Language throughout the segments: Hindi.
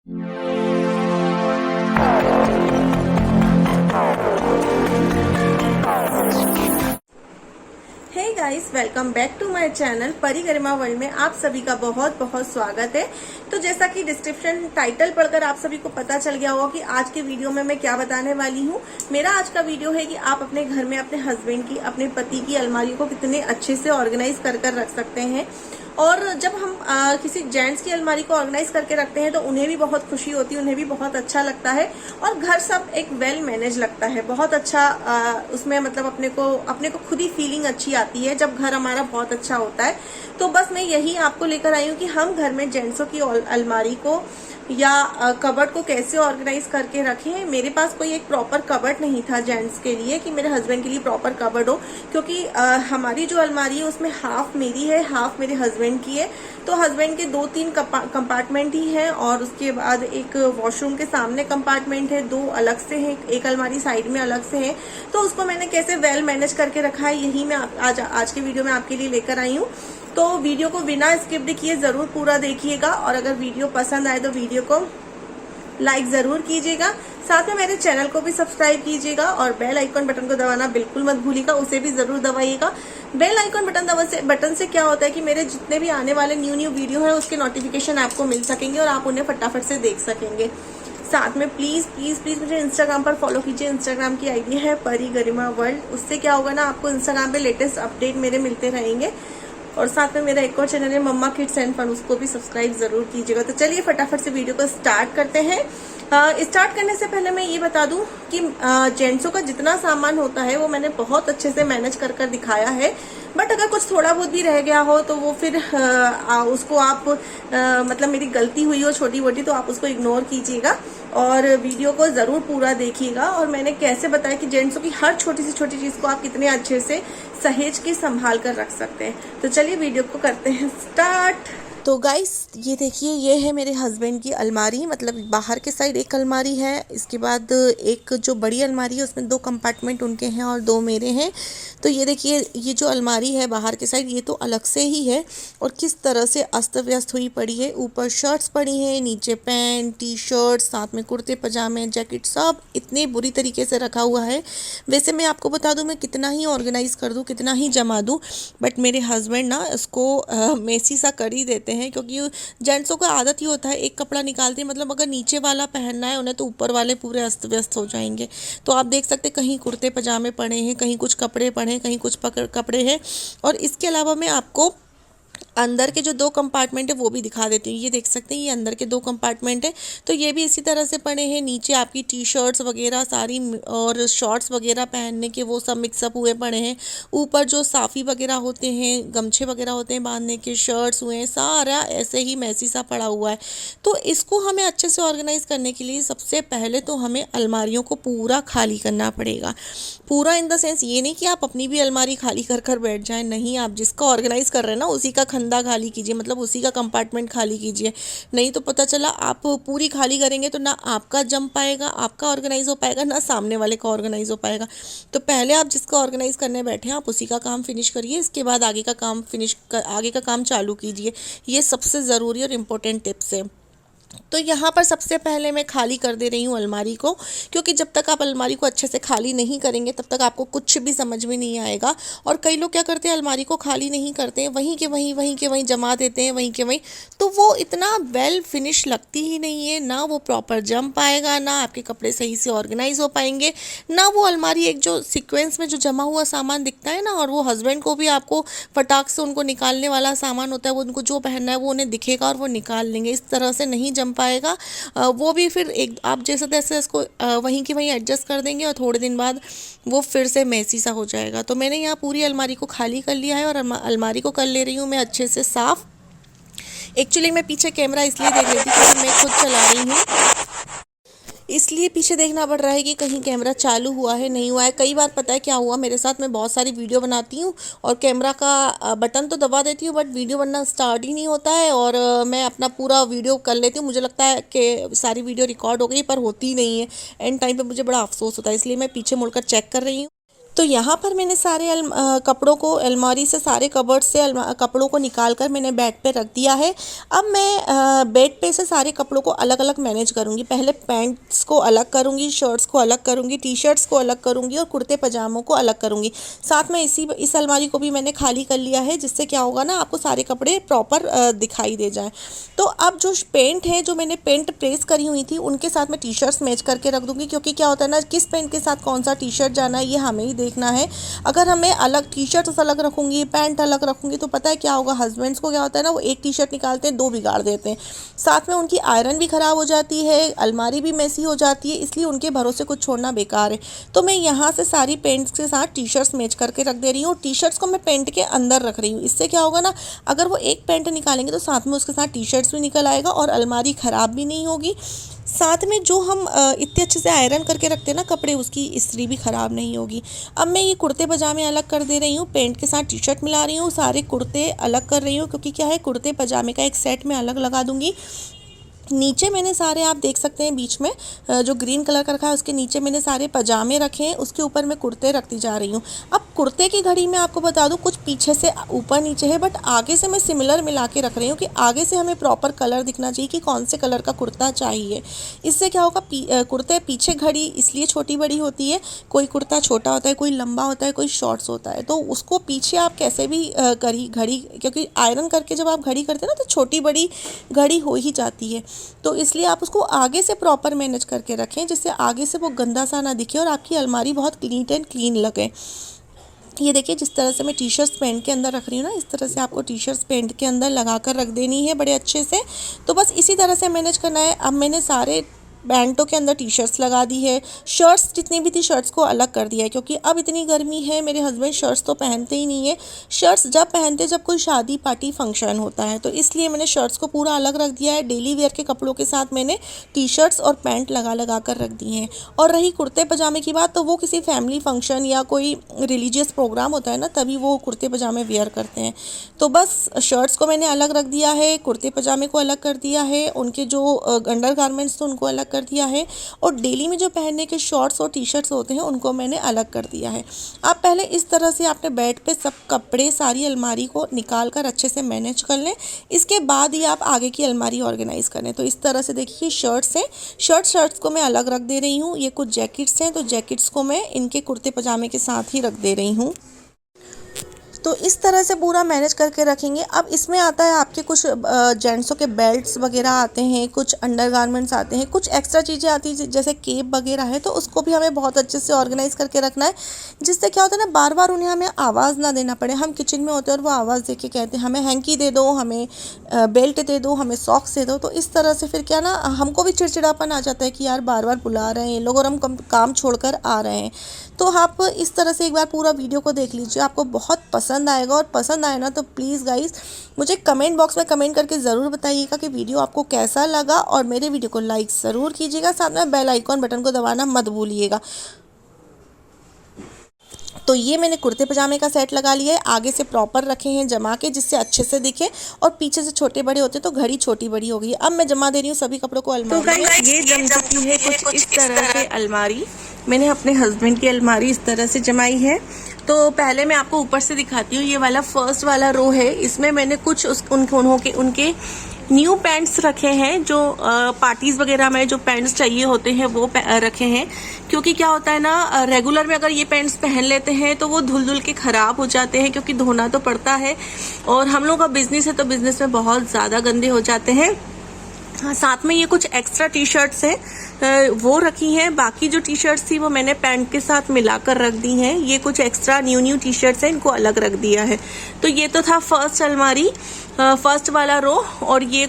Hey guys, welcome back to my channel Pari Garima world में आप सभी का बहुत बहुत स्वागत है। तो जैसा कि डिस्क्रिप्शन टाइटल पढ़कर आप सभी को पता चल गया होगा कि आज के वीडियो में मैं क्या बताने वाली हूँ। मेरा आज का वीडियो है कि आप अपने घर में अपने हस्बैंड की, अपने पति की अलमारी को कितने अच्छे से ऑर्गेनाइज कर रख सकते हैं। और जब हम किसी जेंट्स की अलमारी को ऑर्गेनाइज करके रखते हैं तो उन्हें भी बहुत खुशी होती है, उन्हें भी बहुत अच्छा लगता है और घर सब एक वेल मैनेज लगता है, बहुत अच्छा। उसमें मतलब अपने को खुद ही फीलिंग अच्छी आती है जब घर हमारा बहुत अच्छा होता है। तो बस मैं यही आपको लेकर आई हूँ कि हम घर में जेंट्सों की अलमारी को या कबर्ड को कैसे ऑर्गेनाइज करके रखें। मेरे पास कोई एक प्रॉपर कबर्ड नहीं था जेंट्स के लिए कि मेरे हस्बैंड के लिए प्रॉपर कबर्ड हो, क्योंकि हमारी जो अलमारी है उसमें हाफ मेरी है, हाफ मेरे हस्बैंड की है। तो हस्बैंड के 2-3 कंपार्टमेंट ही हैं और उसके बाद एक वॉशरूम के सामने कंपार्टमेंट है, 2 अलग से है, एक अलमारी साइड में अलग से है। तो उसको मैंने कैसे वेल मैनेज करके रखा है यही मैं आज के वीडियो में आपके लिए लेकर आई हूँ। तो वीडियो को बिना स्किप किए जरूर पूरा देखिएगा और अगर वीडियो पसंद आए तो वीडियो को लाइक जरूर कीजिएगा। साथ में मेरे चैनल को भी सब्सक्राइब कीजिएगा और बेल आइकन बटन को दबाना बिल्कुल मत भूलिएगा, उसे भी जरूर दबाइएगा। बेल आइकन बटन से क्या होता है कि मेरे जितने भी आने वाले न्यू वीडियो है उसके नोटिफिकेशन आपको मिल सकेंगे और आप उन्हें फटाफट से देख सकेंगे। साथ में प्लीज प्लीज प्लीज मुझे इंस्टाग्राम पर फॉलो कीजिए। इंस्टाग्राम की आईडी है परी गरिमा वर्ल्ड। उससे क्या होगा ना, आपको इंस्टाग्राम पे लेटेस्ट अपडेट मेरे मिलते रहेंगे। और साथ में मेरा एक और चैनल है मम्मा किड्स एंड फन, उसको भी सब्सक्राइब जरूर कीजिएगा। तो चलिए फटाफट से वीडियो को स्टार्ट करते हैं। स्टार्ट करने से पहले मैं ये बता दूं कि जेंट्सों का जितना सामान होता है वो मैंने बहुत अच्छे से मैनेज कर दिखाया है। बट अगर कुछ थोड़ा बहुत भी रह गया हो तो वो फिर उसको आप मतलब मेरी गलती हुई हो छोटी मोटी तो आप उसको इग्नोर कीजिएगा और वीडियो को जरूर पूरा देखिएगा। और मैंने कैसे बताया कि जेंट्सों की हर छोटी सी छोटी चीज को आप कितने अच्छे से सहेज के संभाल कर रख सकते हैं। तो चलिए वीडियो को करते हैं स्टार्ट। तो गाइस ये देखिए, ये है मेरे हस्बैंड की अलमारी, मतलब बाहर के साइड एक अलमारी है, इसके बाद एक जो बड़ी अलमारी है उसमें 2 कंपार्टमेंट उनके हैं और 2 मेरे हैं। तो ये देखिए, ये जो अलमारी है बाहर के साइड ये तो अलग से ही है और किस तरह से अस्त व्यस्त हुई पड़ी है। ऊपर शर्ट्स पड़ी हैं, नीचे पैंट, टी शर्ट, साथ में कुर्ते पजामे, जैकेट, सब इतने बुरी तरीके से रखा हुआ है। वैसे मैं आपको बता दूं, मैं कितना ही ऑर्गेनाइज कर दूं, कितना ही जमा दूं, बट मेरे हस्बैंड ना इसको मेसी सा कर ही देते हैं, क्योंकि जेंट्सों को आदत ही होता है एक कपड़ा निकालते हैं, मतलब अगर नीचे वाला पहनना है उन्हें तो ऊपर वाले पूरे अस्त व्यस्त हो जाएंगे। तो आप देख सकते हैं कहीं कुर्ते पजामे पड़े हैं, कहीं कुछ कपड़े पड़े हैं, कहीं कुछ कपड़े हैं। और इसके अलावा मैं आपको अंदर के जो 2 कंपार्टमेंट है वो भी दिखा देती हूँ। ये देख सकते हैं, ये अंदर के 2 कंपार्टमेंट है, तो ये भी इसी तरह से पड़े हैं। नीचे आपकी टी शर्ट्स वगैरह सारी और शॉर्ट्स वगैरह पहनने के वो सब मिक्सअप हुए पड़े हैं। ऊपर जो साफ़ी वगैरह होते हैं, गमछे वगैरह होते हैं बांधने के, शर्ट्स हुए हैं, सारा ऐसे ही मैसी सा पड़ा हुआ है। तो इसको हमें अच्छे से ऑर्गेनाइज करने के लिए सबसे पहले तो हमें अलमारियों को पूरा खाली करना पड़ेगा। पूरा इन द सेंस ये नहीं कि आप अपनी भी अलमारी खाली कर बैठ जाएं, नहीं, आप जिसका ऑर्गेनाइज कर रहे हैं ना उसी का खंदा खाली कीजिए, मतलब उसी का कंपार्टमेंट खाली कीजिए। नहीं तो पता चला आप पूरी खाली करेंगे तो ना आपका जम पाएगा, आपका ऑर्गेनाइज हो पाएगा, ना सामने वाले का ऑर्गेनाइज हो पाएगा। तो पहले आप जिसका ऑर्गेनाइज करने बैठे हैं आप उसी का काम फिनिश करिए, इसके बाद आगे का काम चालू कीजिए। ये सबसे ज़रूरी और इम्पोर्टेंट टिप्स है। तो यहाँ पर सबसे पहले मैं खाली कर दे रही हूँ अलमारी को, क्योंकि जब तक आप अलमारी को अच्छे से खाली नहीं करेंगे तब तक आपको कुछ भी समझ में नहीं आएगा। और कई लोग क्या करते हैं, अलमारी को खाली नहीं करते हैं, वहीं के वहीं जमा देते हैं, वहीं के वहीं, तो वो इतना वेल फिनिश लगती ही नहीं है, ना वो प्रॉपर जम पाएगा, ना आपके कपड़े सही से ऑर्गेनाइज हो पाएंगे, ना वो अलमारी एक जो सिक्वेंस में जो जमा हुआ सामान दिखता है ना, और वो हस्बैंड को भी आपको फटाक से उनको निकालने वाला सामान होता है, वो उनको जो पहनना है वो उन्हें दिखेगा और वो निकाल लेंगे। इस तरह से नहीं जम पाएगा। वो भी फिर एक आप जैसे तैसे इसको वहीं की वहीं एडजस्ट कर देंगे और थोड़े दिन बाद वो फिर से मैसी सा हो जाएगा। तो मैंने यहाँ पूरी अलमारी को खाली कर लिया है और अलमारी को कर ले रही हूँ मैं अच्छे से साफ। एक्चुअली मैं पीछे कैमरा इसलिए देख रही थी क्योंकि मैं खुद चला रही हूँ, इसलिए पीछे देखना पड़ रहा है कि कहीं कैमरा चालू हुआ है नहीं हुआ है। कई बार पता है क्या हुआ मेरे साथ, मैं बहुत सारी वीडियो बनाती हूँ और कैमरा का बटन तो दबा देती हूँ बट वीडियो बनना स्टार्ट ही नहीं होता है और मैं अपना पूरा वीडियो कर लेती हूँ। मुझे लगता है कि सारी वीडियो रिकॉर्ड हो गई पर होती ही नहीं है। एंड टाइम पर मुझे बड़ा अफसोस होता है, इसलिए मैं पीछे मुड़कर चेक कर रही हूँ। तो यहाँ पर मैंने सारे कपड़ों को अलमारी से, सारे कबर्ड से कपड़ों को निकाल कर मैंने बेड पे रख दिया है। अब मैं बेड पे से सारे कपड़ों को अलग अलग मैनेज करूँगी। पहले पैंट्स को अलग करूँगी, शर्ट्स को अलग करूँगी, टी शर्ट्स को अलग करूँगी और कुर्ते पजामों को अलग करूँगी। साथ में इस अलमारी को भी मैंने खाली कर लिया है, जिससे क्या होगा ना, आपको सारे कपड़े प्रॉपर दिखाई दे जाए। तो अब जो पेंट है, जो मैंने पेंट प्रेस करी हुई थी, उनके साथ मैं टी शर्ट्स मैच करके रख दूँगी, क्योंकि क्या होता है ना, किस पेंट के साथ कौन सा टी शर्ट जाना है ये हमें ही देखना है। अगर हमें अलग टी शर्ट अलग रखूँगी, पैंट अलग रखूँगी, तो पता है क्या होगा, हस्बैंड्स को क्या होता है ना, वो एक टी शर्ट निकालते हैं, दो बिगाड़ देते हैं। साथ में उनकी आयरन भी ख़राब हो जाती है, अलमारी भी मैसी हो जाती है, इसलिए उनके भरोसे कुछ छोड़ना बेकार है। तो मैं यहाँ से सारी पेंट्स के साथ टी शर्ट्स मैच करके रख दे रही हूँ। टी शर्ट्स को मैं पेंट के अंदर रख रही हूँ। इससे क्या होगा ना, अगर वो एक पेंट निकालेंगे तो साथ में उसके साथ टी शर्ट्स भी निकल आएगा और अलमारी ख़राब भी नहीं होगी। साथ में जो हम इतने अच्छे से आयरन करके रखते हैं ना कपड़े, उसकी इस्त्री भी ख़राब नहीं होगी। अब मैं ये कुर्ते पजामे अलग कर दे रही हूँ, पेंट के साथ टी शर्ट मिला रही हूँ, सारे कुर्ते अलग कर रही हूँ, क्योंकि क्या है, कुर्ते पजामे का एक सेट में अलग लगा दूँगी। नीचे मैंने सारे, आप देख सकते हैं बीच में जो ग्रीन कलर का रखा है, उसके नीचे मैंने सारे पजामे रखे हैं, उसके ऊपर मैं कुर्ते रखती जा रही हूँ। अब कुर्ते की घड़ी में आपको बता दूँ, कुछ पीछे से ऊपर नीचे है, बट आगे से मैं सिमिलर मिला के रख रही हूँ कि आगे से हमें प्रॉपर कलर दिखना चाहिए कि कौन से कलर का कुर्ता चाहिए। इससे क्या होगा, कुर्ते पीछे घड़ी इसलिए छोटी बड़ी होती है, कोई कुर्ता छोटा होता है, कोई लंबा होता है, कोई शॉर्ट्स होता है, तो उसको पीछे आप कैसे भी करी घड़ी, क्योंकि आयरन करके जब आप घड़ी करते हैं ना, तो छोटी बड़ी घड़ी हो ही जाती है। तो इसलिए आप उसको आगे से प्रॉपर मैनेज करके रखें, जिससे आगे से वो गंदा सा ना दिखे और आपकी अलमारी बहुत नीट एंड क्लीन लगे। ये देखिए, जिस तरह से मैं टी शर्ट्स पेंट के अंदर रख रही हूँ ना, इस तरह से आपको टी शर्ट्स पेंट के अंदर लगा कर रख देनी है बड़े अच्छे से। तो बस इसी तरह से मैनेज करना है। अब मैंने सारे पैंटों के अंदर टी शर्ट्स लगा दी है, शर्ट्स जितनी भी थी शर्ट्स को अलग कर दिया है, क्योंकि अब इतनी गर्मी है, मेरे हस्बैंड शर्ट्स तो पहनते ही नहीं है। शर्ट्स जब पहनते जब कोई शादी पार्टी फंक्शन होता है, तो इसलिए मैंने शर्ट्स को पूरा अलग रख दिया है। डेली वेयर के कपड़ों के साथ मैंने टी शर्ट्स और पैंट लगा कर रख दिए हैं। और रही कुर्ते पजामे की बात, तो वो किसी फैमिली फंक्शन या कोई रिलीजियस प्रोग्राम होता है ना, तभी वो कुर्ते पजामे वेयर करते हैं। तो बस शर्ट्स को मैंने अलग रख दिया है, कुर्ते पजामे को अलग कर दिया है, उनके जो अंडर गारमेंट्स थे उनको अलग कर दिया है, और डेली में जो पहनने के शॉर्ट्स और टी शर्ट्स होते हैं उनको मैंने अलग कर दिया है। आप पहले इस तरह से आपने बेड पे सब कपड़े, सारी अलमारी को निकाल कर अच्छे से मैनेज कर लें। इसके बाद ही आप आगे की अलमारी ऑर्गेनाइज करें। तो इस तरह से देखिए, शर्ट्स हैं, शर्ट्स को मैं अलग रख दे रही हूँ। ये कुछ जैकेट्स हैं, तो जैकेट्स को मैं इनके कुर्ते पजामे के साथ ही रख दे रही हूँ। तो इस तरह से पूरा मैनेज करके रखेंगे। अब इसमें आता है आपके कुछ जेंट्सों के बेल्ट्स वगैरह आते हैं, कुछ अंडरगारमेंट्स आते हैं, कुछ एक्स्ट्रा चीज़ें आती हैं जैसे केप वगैरह है, तो उसको भी हमें बहुत अच्छे से ऑर्गेनाइज करके रखना है, जिससे क्या होता है ना, बार बार उन्हें हमें आवाज़ ना देना पड़े। हम किचन में होते हैं और वो आवाज़ दे के कहते हैं हमें हैंकी दे दो, हमें बेल्ट दे दो, हमें सॉक्स दे दो। तो इस तरह से फिर क्या ना, हमको भी चिड़चिड़ापन आ जाता है कि यार बार बार बुला रहे हैं लोग और हम काम छोड़कर आ रहे हैं। तो आप इस तरह से एक बार पूरा वीडियो को देख लीजिए, आपको बहुत पसंद आएगा। और पसंद आए ना तो प्लीज़ गाइस मुझे कमेंट बॉक्स में कमेंट करके ज़रूर बताइएगा कि वीडियो आपको कैसा लगा, और मेरे वीडियो को लाइक ज़रूर कीजिएगा, साथ में बेल आइकॉन बटन को दबाना मत भूलिएगा। तो ये मैंने कुर्ते पजामे का सेट लगा लिया है, आगे से प्रॉपर रखे हैं जमा के, जिससे अच्छे से दिखे, और पीछे से छोटे बड़े होते तो घड़ी छोटी बड़ी हो गई। अब मैं जमा दे रही हूँ सभी कपड़ों को अलमारी में। तो ये जम चुकी है कुछ इस तरह से अलमारी। मैंने अपने हस्बैंड की अलमारी इस तरह से जमाई है। तो पहले मैं आपको ऊपर से दिखाती हूँ। ये वाला फर्स्ट वाला रो है, इसमें मैंने कुछ उनके न्यू पैंट्स रखे हैं, जो पार्टीज वगैरह में जो पैंट्स चाहिए होते हैं वो रखे हैं। क्योंकि क्या होता है ना, रेगुलर में अगर ये पैंट्स पहन लेते हैं तो वो धुल के खराब हो जाते हैं, क्योंकि धोना तो पड़ता है, और हम लोग का बिजनेस है तो बिजनेस में बहुत ज्यादा गंदे हो जाते हैं। हाँ, साथ में ये कुछ एक्स्ट्रा टी शर्ट्स हैं, वो रखी हैं। बाकी जो टी शर्ट्स थी वो मैंने पैंट के साथ मिलाकर रख दी हैं। ये कुछ एक्स्ट्रा न्यू टी शर्ट्स हैं, इनको अलग रख दिया है। तो ये तो था फर्स्ट अलमारी, फर्स्ट वाला रो। और ये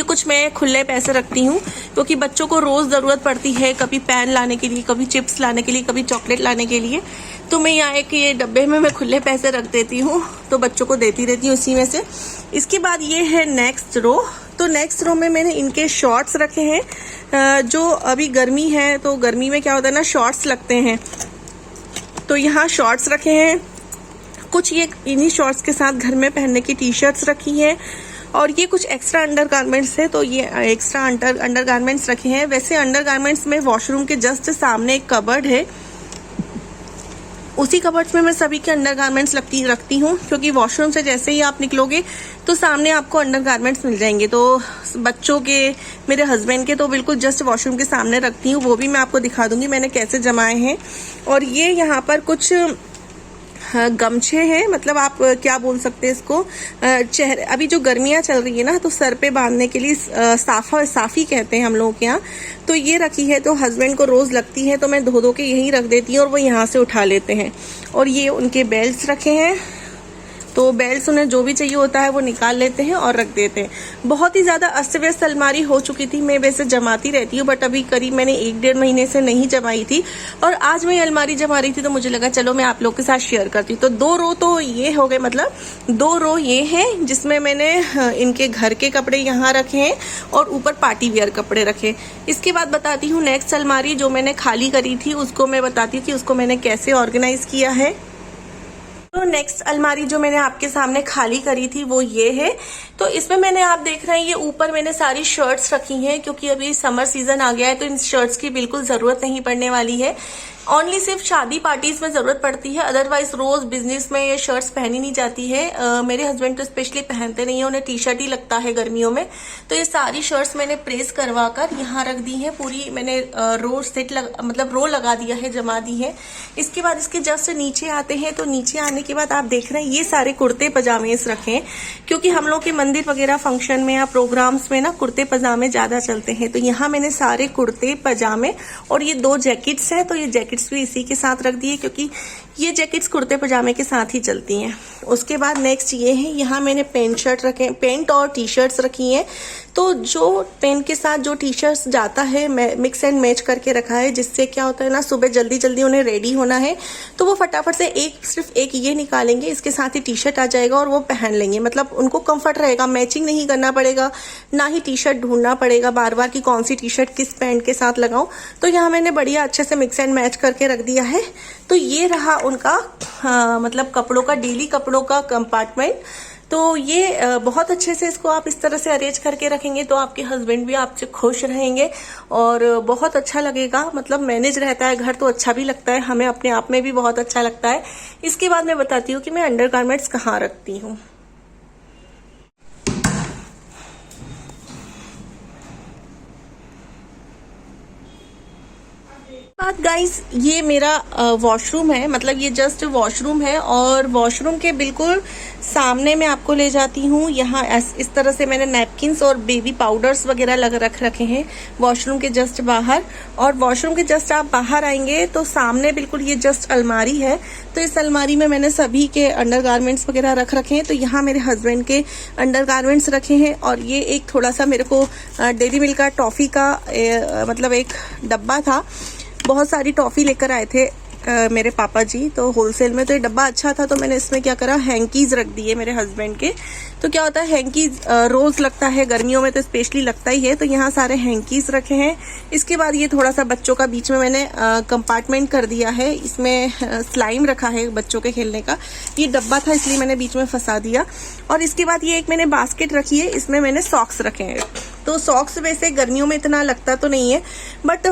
कुछ मैं खुले पैसे रखती हूँ, क्योंकि बच्चों को रोज जरूरत पड़ती है, कभी पेन लाने के लिए, कभी चिप्स लाने के लिए, कभी चॉकलेट लाने के लिए। तो मैं यहाँ एक ये डब्बे में मैं खुले पैसे रख देती हूँ, तो बच्चों को देती रहती हूँ इसी में से। इसके बाद ये है नेक्स्ट रो। तो नेक्स्ट रो में मैंने इनके शॉर्ट्स रखे हैं, जो अभी गर्मी है तो गर्मी में क्या होता है ना, शॉर्ट्स लगते हैं, तो यहाँ शॉर्ट्स रखे हैं। कुछ ये इन्हीं शॉर्ट्स के साथ घर में पहनने की टी शर्ट्स रखी है, और ये कुछ एक्स्ट्रा अंडरगारमेंट्स है, तो ये एक्स्ट्रा अंडरगारमेंट्स रखे हैं। वैसे अंडरगारमेंट्स में वॉशरूम के जस्ट सामने एक कबर्ड है, उसी कबर्ड्स में मैं सभी के अंडरगारमेंट्स रखती हूँ, क्योंकि वॉशरूम से जैसे ही आप निकलोगे तो सामने आपको अंडरगारमेंट्स मिल जाएंगे। तो बच्चों के, मेरे हस्बैंड के तो बिल्कुल जस्ट वॉशरूम के सामने रखती हूँ। वो भी मैं आपको दिखा दूंगी मैंने कैसे जमाए हैं। और ये यहाँ पर कुछ गमछे हैं, मतलब आप क्या बोल सकते हैं इसको, चेहरे, अभी जो गर्मियां चल रही है ना, तो सर पे बांधने के लिए साफी कहते हैं हम लोगों के यहाँ। तो ये रखी है, तो हस्बैंड को रोज लगती है तो मैं धो धो के यहीं रख देती हूँ और वो यहाँ से उठा लेते हैं। और ये उनके बेल्ट्स रखे हैं, तो बेल्ट्स उन्हें जो भी चाहिए होता है वो निकाल लेते हैं और रख देते हैं। बहुत ही ज्यादा अस्त व्यस्त अलमारी हो चुकी थी। मैं वैसे जमाती रहती हूँ, बट अभी करीब मैंने 1-1.5 महीने से नहीं जमाई थी, और आज मैं अलमारी जमा रही थी तो मुझे लगा चलो मैं आप लोग के साथ शेयर करती हूँ। तो 2 रो तो ये हो गए, मतलब 2 रो ये हैं जिसमें मैंने इनके घर के कपड़े यहाँ रखे हैं और ऊपर पार्टी वेयर कपड़े रखे। इसके बाद बताती हूँ नेक्स्ट अलमारी जो मैंने खाली करी थी, उसको मैं बताती हूँ कि उसको मैंने कैसे ऑर्गेनाइज किया है। तो नेक्स्ट अलमारी जो मैंने आपके सामने खाली करी थी वो ये है। तो इसमें मैंने, आप देख रहे हैं, ये ऊपर मैंने सारी शर्ट्स रखी हैं, क्योंकि अभी समर सीजन आ गया है तो इन शर्ट्स की बिल्कुल जरूरत नहीं पड़ने वाली है। ओनली सिर्फ शादी पार्टीज में जरूरत पड़ती है, अदरवाइज रोज बिजनेस में ये शर्ट्स पहनी नहीं जाती है। मेरे हस्बैंड तो स्पेशली पहनते नहीं है, उन्हें टी शर्ट ही लगता है गर्मियों में। तो ये सारी शर्ट्स मैंने प्रेस करवा कर यहाँ रख दी है। पूरी मैंने रो सेट मतलब रो लगा दिया है, जमा दी है। इसके बाद इसके जस्ट नीचे आते हैं, तो नीचे आने के बाद आप देख रहे हैं ये सारे कुर्ते पजामे रखे हैं, क्योंकि हम लोग के मंदिर वगैरह फंक्शन में या प्रोग्राम्स में ना कुर्ते पजामे ज्यादा चलते हैं। तो यहाँ मैंने सारे कुर्ते पजामे और ये 2 जैकेट्स है, तो ये जैकेट्स भी इसी के साथ रख दिए, क्योंकि ये जैकेट्स कुर्ते पजामे के साथ ही चलती हैं। उसके बाद नेक्स्ट ये है, यहाँ मैंने पेंट और टी शर्ट्स रखी हैं। तो जो पेंट के साथ जो टी शर्ट्स जाता है मिक्स एंड मैच करके रखा है, जिससे क्या होता है ना, सुबह जल्दी जल्दी उन्हें रेडी होना है तो वो फटाफट से सिर्फ एक ये निकालेंगे, इसके साथ ही टी शर्ट आ जाएगा और वो पहन लेंगे। मतलब उनको कंफर्ट रहेगा, मैचिंग नहीं करना पड़ेगा, ना ही टी शर्ट ढूंढना पड़ेगा बार बार कि कौन सी टी शर्ट किस पैंट के साथ लगाऊं। तो यहाँ मैंने बढ़िया अच्छे से मिक्स एंड मैच करके रख दिया है। तो ये रहा उनका मतलब कपड़ों का, डेली कपड़ों का कंपार्टमेंट। तो ये बहुत अच्छे से इसको आप इस तरह से अरेंज करके रखेंगे तो आपके हस्बैंड भी आपसे खुश रहेंगे और बहुत अच्छा लगेगा। मतलब मैनेज रहता है घर, तो अच्छा भी लगता है, हमें अपने आप में भी बहुत अच्छा लगता है। इसके बाद मैं बताती हूँ कि मैं अंडरगारमेंट्स कहाँ रखती हूँ। बात गाइस, ये मेरा वॉशरूम है, मतलब ये जस्ट वॉशरूम है और वॉशरूम के बिल्कुल सामने मैं आपको ले जाती हूँ। यहाँ इस तरह से मैंने नैपकिन्स और बेबी पाउडर्स वगैरह रख रखे हैं वॉशरूम के जस्ट बाहर। और वॉशरूम के जस्ट आप बाहर आएंगे तो सामने बिल्कुल ये जस्ट अलमारी है। तो इस अलमारी में मैंने सभी के अंडरगारमेंट्स वगैरह रख रखे हैं। तो यहाँ मेरे हस्बैंड के अंडरगारमेंट्स रखे हैं और ये एक थोड़ा सा मेरे को डेयरी मिल्क का टॉफी का मतलब एक डब्बा था। बहुत सारी टॉफी लेकर आए थे मेरे पापा जी, तो होलसेल में, तो ये डब्बा अच्छा था तो मैंने इसमें क्या करा, हैंकीज रख दिए मेरे हस्बैंड के। तो क्या होता है, हैंकीज रोज लगता है, गर्मियों में तो स्पेशली लगता ही है, तो यहाँ सारे हैंकीज रखे हैं। इसके बाद ये थोड़ा सा बच्चों का बीच में मैंने कंपार्टमेंट कर दिया है, इसमें स्लाइम रखा है बच्चों के खेलने का। ये डब्बा था इसलिए मैंने बीच में फंसा दिया। और इसके बाद ये एक मैंने बास्केट रखी है, इसमें मैंने सॉक्स रखे हैं। तो सॉक्स वैसे गर्मियों में इतना लगता तो नहीं है, बट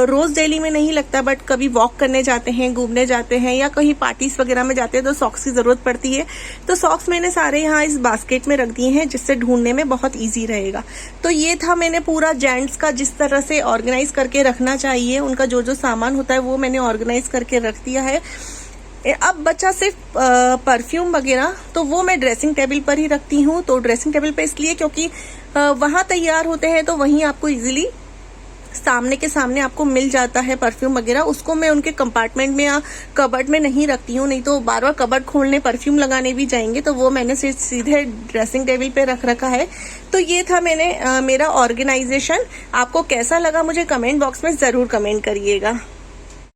रोज डेली में नहीं लगता, बट कभी वॉक करने जाते हैं, घूमने जाते हैं या कहीं पार्टीज वगैरह में जाते हैं तो सॉक्स की जरूरत पड़ती है। तो सॉक्स मैंने सारे यहाँ इस बास्केट में रख दिए हैं, जिससे ढूंढने में बहुत इजी रहेगा। तो ये था मैंने पूरा जेंट्स का जिस तरह से ऑर्गेनाइज करके रखना चाहिए, उनका जो जो सामान होता है वो मैंने ऑर्गेनाइज करके रख दिया है। अब बचा सिर्फ परफ्यूम वगैरह, तो वो मैं ड्रेसिंग टेबल पर ही रखती हूँ। तो ड्रेसिंग टेबल पे इसलिए क्योंकि वहां तैयार होते हैं तो वहीं आपको इजीली सामने के सामने आपको मिल जाता है परफ्यूम वगैरह। उसको मैं उनके कंपार्टमेंट में या कबर्ड में नहीं रखती हूँ, नहीं तो बार बार कबर्ड खोलने परफ्यूम लगाने भी जाएंगे, तो वो मैंने सीधे ड्रेसिंग टेबल पे रख रखा है। तो ये था मेरा ऑर्गेनाइजेशन। आपको कैसा लगा मुझे कमेंट बॉक्स में जरूर कमेंट करिएगा।